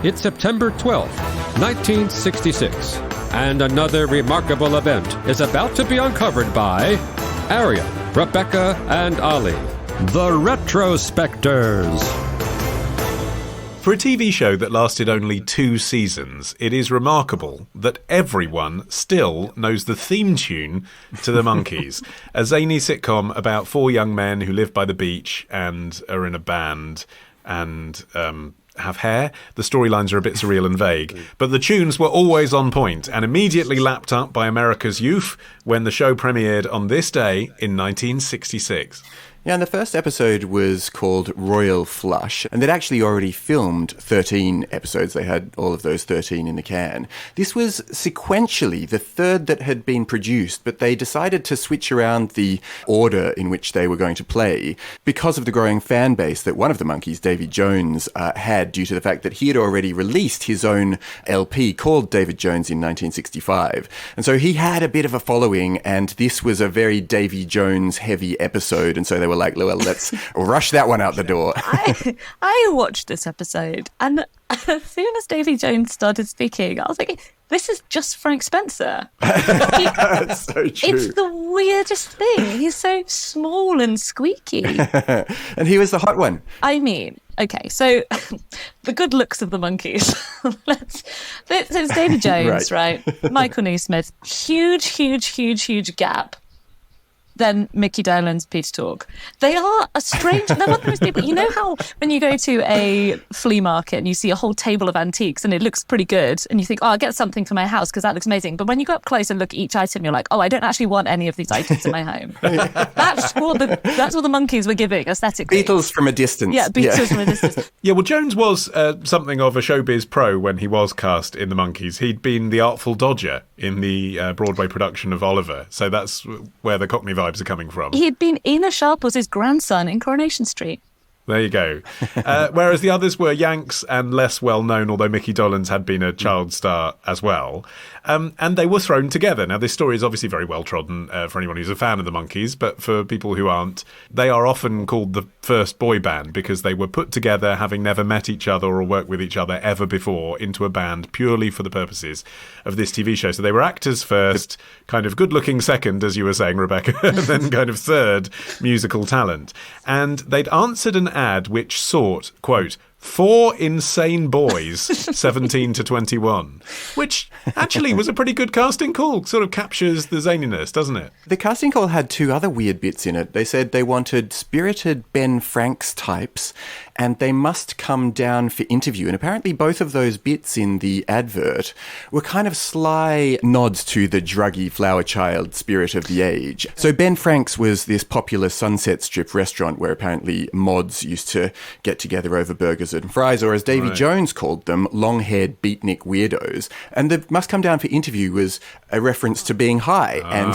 It's September 12th, 1966, and another remarkable event is about to be uncovered by Arion, Rebecca, and Olly, the Retrospectors. For a TV show that lasted only 2 seasons, it is remarkable that everyone still knows the theme tune to the Monkees, a zany sitcom about 4 young men who live by the beach and are in a band and have hair. The storylines are a bit surreal and vague, but the tunes were always on point and immediately lapped up by America's youth when the show premiered on this day in 1966. Yeah, and the first episode was called Royal Flush, and they'd actually already filmed 13 episodes. They had all of those 13 in the can. This was sequentially the third that had been produced, but they decided to switch around the order in which they were going to play because of the growing fan base that one of the Monkees, David Jones, had due to the fact that he had already released his own LP called David Jones in 1965. And so he had a bit of a following, and this was a very Davy Jones-heavy episode, and so they were like, well, let's rush that one out the door. I watched this episode, and as soon as Davy Jones started speaking, I was like, this is just Frank Spencer. That's so true. It's the weirdest thing. He's so small and squeaky. And he was the hot one. I mean, okay, so the good looks of the Monkees. So it's Davy Jones, right? Michael Neesmith. Huge gap. Then Mickey Dolenz, Peter Tork. They are a strange... They're one of those people... You know how when you go to a flea market and you see a whole table of antiques and it looks pretty good and you think, oh, I'll get something for my house because that looks amazing. But when you go up close and look at each item, you're like, oh, I don't actually want any of these items in my home. That's what the Monkees were giving aesthetically. Beatles from a distance. Yeah, Beatles from a distance. Yeah, well, Jones was something of a showbiz pro when he was cast in the Monkees. He'd been the Artful Dodger in the Broadway production of Oliver. So that's where the Cockney vibes are coming from. He'd been Ina Sharple's grandson in Coronation Street. There you go. Whereas the others were Yanks and less well-known, although Mickey Dolenz had been a child star as well. And they were thrown together. Now, this story is obviously very well-trodden for anyone who's a fan of the Monkees, but for people who aren't, they are often called the first boy band because they were put together having never met each other or worked with each other ever before into a band purely for the purposes of this TV show. So they were actors first, kind of good-looking second, as you were saying, Rebecca, and then kind of third musical talent. And they'd answered an ad which sought, quote, 4 insane boys, 17 to 21, which actually was a pretty good casting call. Sort of captures the zaniness, doesn't it? The casting call had 2 other weird bits in it. They said they wanted spirited Ben Franks types and they must come down for interview. And apparently both of those bits in the advert were kind of sly nods to the druggy flower child spirit of the age. So Ben Franks was this popular Sunset Strip restaurant where apparently mods used to get together over burgers and fries, or as Davy Jones called them, long-haired beatnik weirdos. And the must come down for interview was a reference to being high and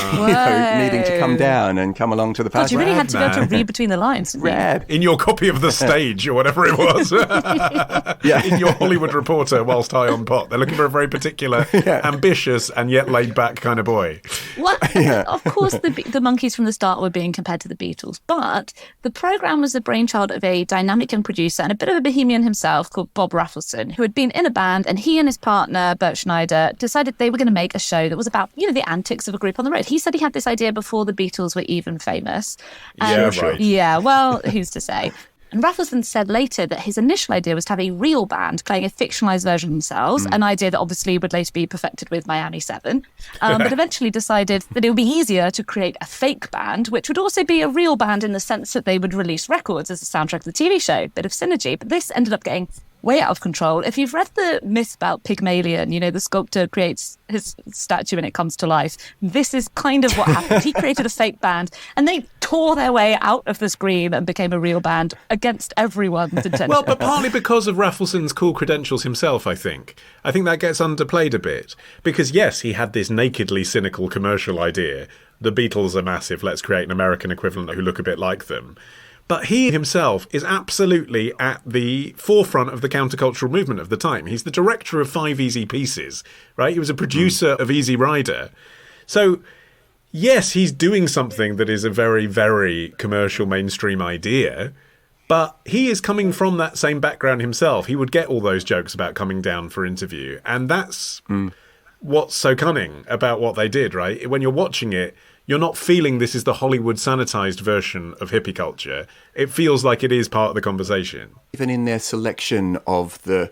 needing to come down and come along to the party. God, you really had to be able to read between the lines. Rad. In your copy of The Stage or whatever it was. In your Hollywood Reporter whilst high on pot. They're looking for a very particular, ambitious and yet laid-back kind of boy. Well, of course, the Monkees from the start were being compared to the Beatles, but the programme was the brainchild of a dynamic young producer and a bit of a bohemian himself called Bob Rafelson, who had been in a band, and he and his partner, Bert Schneider, decided they were going to make a show that was about, the antics of a group on the road. He said he had this idea before the Beatles were even famous. Yeah, well, who's to say? And Rafelson said later that his initial idea was to have a real band playing a fictionalised version of themselves, an idea that obviously would later be perfected with Miami 7, but eventually decided that it would be easier to create a fake band, which would also be a real band in the sense that they would release records as a soundtrack of the TV show, bit of synergy. But this ended up getting way out of control. If you've read the myth about Pygmalion, the sculptor creates his statue and it comes to life. This is kind of what happened. He created a fake band and they tore their way out of the screen and became a real band against everyone's intention. Well, but partly because of Rafelson's cool credentials himself, I think. I think that gets underplayed a bit. Because, yes, he had this nakedly cynical commercial idea. The Beatles are massive, let's create an American equivalent who look a bit like them. But he himself is absolutely at the forefront of the countercultural movement of the time. He's the director of 5 Easy Pieces, right? He was a producer of Easy Rider. So, yes, he's doing something that is a very, very commercial mainstream idea, But he is coming from that same background himself. He would get all those jokes about coming down for interview. And that's what's so cunning about what they did, right? When you're watching it, you're not feeling this is the Hollywood sanitized version of hippie culture. It feels like it is part of the conversation. Even in their selection of the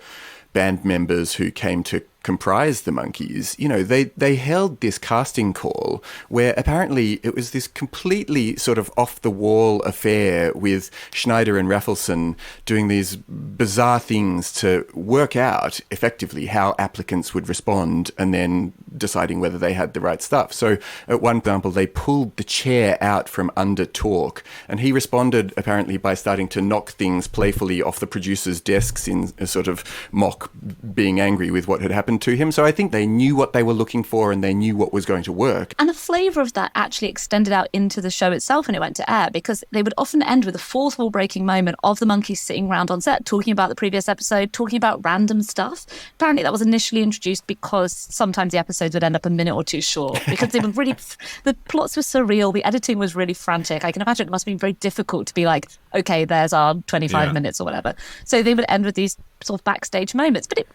band members who came to comprise the Monkees, you know, they held this casting call where apparently it was this completely sort of off-the-wall affair with Schneider and Rafelson doing these bizarre things to work out effectively how applicants would respond and then deciding whether they had the right stuff. So at one example, they pulled the chair out from under Talk, and he responded apparently by starting to knock things playfully off the producers' desks in a sort of mock being angry with what had happened to him. So I think they knew what they were looking for and they knew what was going to work. And a flavour of that actually extended out into the show itself when it went to air, because they would often end with a fourth wall breaking moment of the Monkees sitting around on set talking about the previous episode, talking about random stuff. Apparently that was initially introduced because sometimes the episodes would end up a minute or two short because they were really, the plots were surreal, the editing was really frantic. I can imagine it must have been very difficult to be like, okay, there's our 25 minutes or whatever. So they would end with these sort of backstage moments. But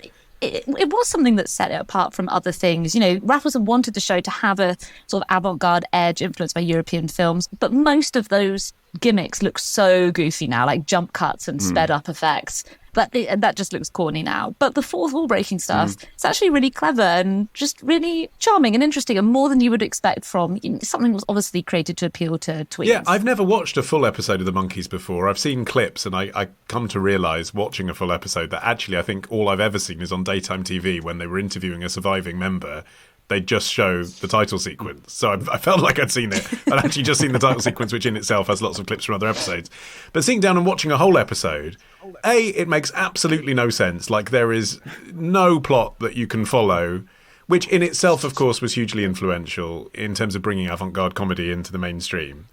it was something that set it apart from other things. You know, Rafelson wanted the show to have a sort of avant-garde edge influenced by European films, but most of those gimmicks look so goofy now, like jump cuts and sped up effects. That just looks corny now. But the fourth wall breaking stuff, it's actually really clever and just really charming and interesting and more than you would expect from something that was obviously created to appeal to tweens. Yeah, I've never watched a full episode of The Monkees before. I've seen clips and I come to realise watching a full episode that actually I think all I've ever seen is on daytime TV when they were interviewing a surviving member. They just show the title sequence. So I felt like I'd seen it. I'd actually just seen the title sequence, which in itself has lots of clips from other episodes. But sitting down and watching a whole episode, it makes absolutely no sense. Like, there is no plot that you can follow, which in itself, of course, was hugely influential in terms of bringing avant-garde comedy into the mainstream.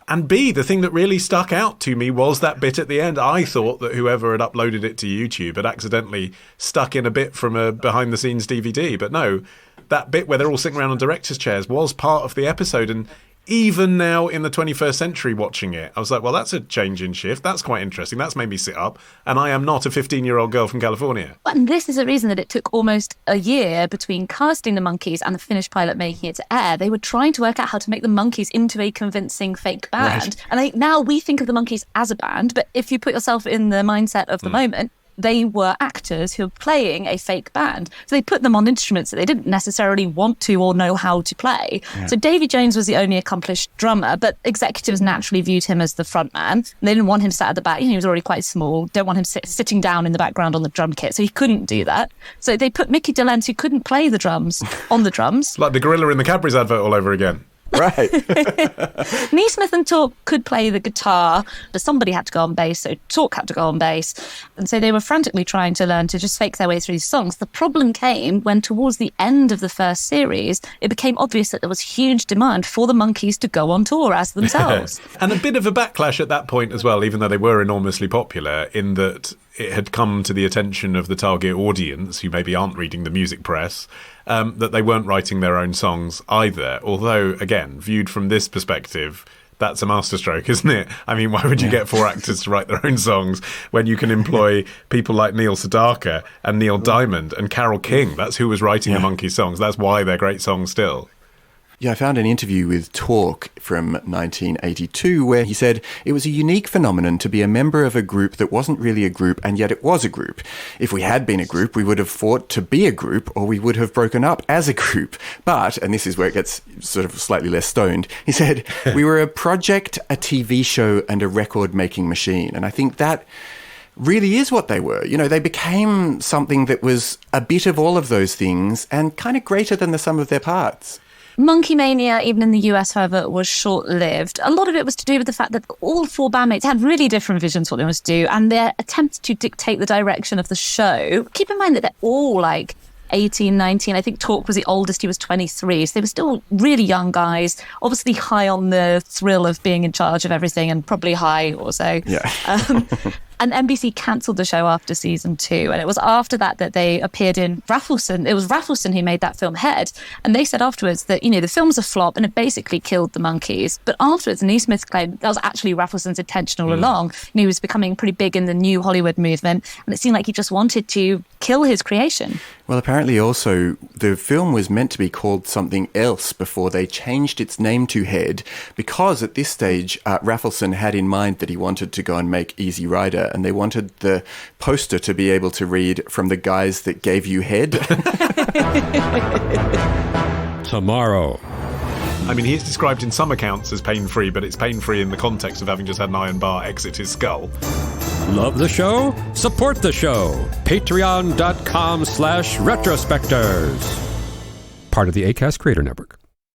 And B, the thing that really stuck out to me was that bit at the end. I thought that whoever had uploaded it to YouTube had accidentally stuck in a bit from a behind-the-scenes DVD. But no, that bit where they're all sitting around on director's chairs was part of the episode. And even now in the 21st century watching it, I was like, well, that's a change in shift. That's quite interesting. That's made me sit up. And I am not a 15-year-old girl from California. And this is the reason that it took almost a year between casting the Monkees and the finished pilot making it to air. They were trying to work out how to make the Monkees into a convincing fake band. Right. And now we think of the Monkees as a band, but if you put yourself in the mindset of the moment, they were actors who were playing a fake band. So they put them on instruments that they didn't necessarily want to or know how to play. Yeah. So Davy Jones was the only accomplished drummer, but executives naturally viewed him as the front man. They didn't want him sat at the back. He was already quite small. Don't want him sitting down in the background on the drum kit. So he couldn't do that. So they put Mickey Dolenz, who couldn't play the drums, on the drums. Like the gorilla in the Cadbury's advert all over again. Right. Neesmith and Talk could play the guitar, but somebody had to go on bass, so Talk had to go on bass. And so they were frantically trying to learn to just fake their way through these songs. The problem came when towards the end of the first series, it became obvious that there was huge demand for the Monkees to go on tour as themselves. And a bit of a backlash at that point as well, even though they were enormously popular, in that it had come to the attention of the target audience, who maybe aren't reading the music press, that they weren't writing their own songs either. Although, again, viewed from this perspective, that's a masterstroke, isn't it? I mean, why would you get four actors to write their own songs when you can employ people like Neil Sedaka and Neil Diamond and Carole King? That's who was writing the Monkees songs. That's why they're great songs still. Yeah, I found an interview with Talk from 1982 where he said it was a unique phenomenon to be a member of a group that wasn't really a group, and yet it was a group. If we had been a group, we would have fought to be a group, or we would have broken up as a group. But, and this is where it gets sort of slightly less stoned, he said, we were a project, a TV show, and a record-making machine. And I think that really is what they were. You know, they became something that was a bit of all of those things and kind of greater than the sum of their parts. Monkey Mania, even in the US, however, was short-lived. A lot of it was to do with the fact that all four bandmates had really different visions for what they wanted to do, and their attempts to dictate the direction of the show. Keep in mind that they're all like 18, 19. I think Talk was the oldest. He was 23. So they were still really young guys, obviously high on the thrill of being in charge of everything and probably high also. Yeah. And NBC cancelled the show after season 2. And it was after that they appeared in Rafelson. It was Rafelson who made that film Head. And they said afterwards that, the film was a flop and it basically killed the Monkees. But afterwards, Neesmith claimed that was actually Rafelson's intention all along. And he was becoming pretty big in the new Hollywood movement. And it seemed like he just wanted to kill his creation. Well, apparently also the film was meant to be called something else before they changed its name to Head, because at this stage, Rafelson had in mind that he wanted to go and make Easy Rider, and they wanted the poster to be able to read, "From the guys that gave you head." Tomorrow. I mean, he's described in some accounts as pain-free, but it's pain-free in the context of having just had an iron bar exit his skull. Love the show? Support the show. Patreon.com/retrospectors. Part of the Acast Creator Network.